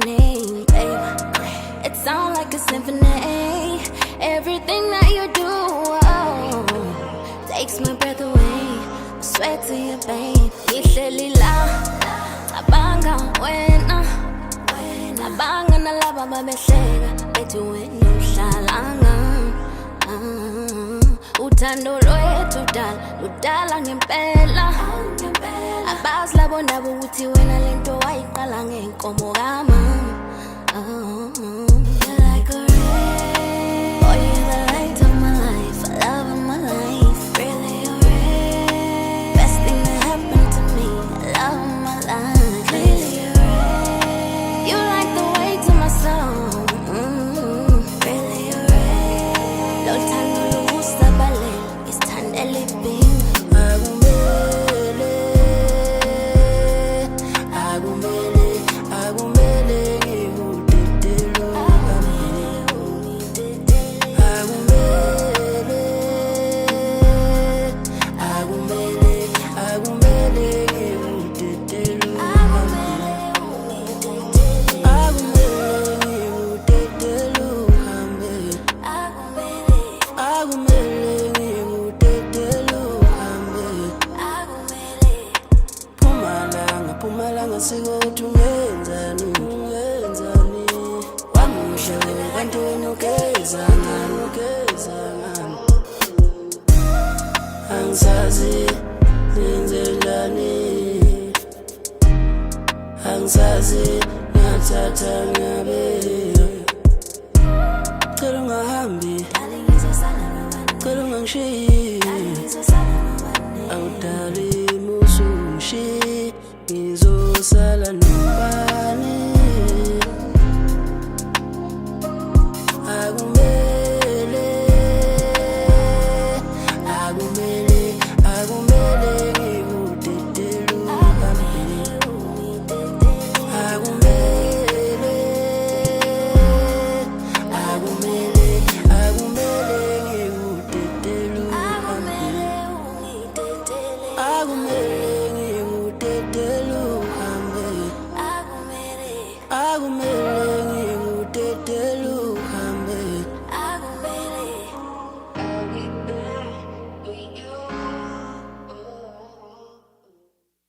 name, babe. It sounds like a symphony. Everything that you do takes my breath away. I swear to you, babe. Ngihleli la, cabanga wena. Cabanga nalaba babehleka bethi wena uhlalanga. Uthando lwethu ludala ngempela. Abazi labo ndaba ukuthi wena lento wayiqala ngenkomo kamama. You're like a ray. Oh, you're the light of my life, love of my life. Really a ray. Best thing that happened to me, love of my life. Really a ray. You like the way to my soul. Really a ray. Lo thando lubusa balele, isithandela ibhinga. Pumalanga sikuthi ungenzani wamusha kanti wena ugeza ngani angisazi nenzelani angisazi ngathatha ngabe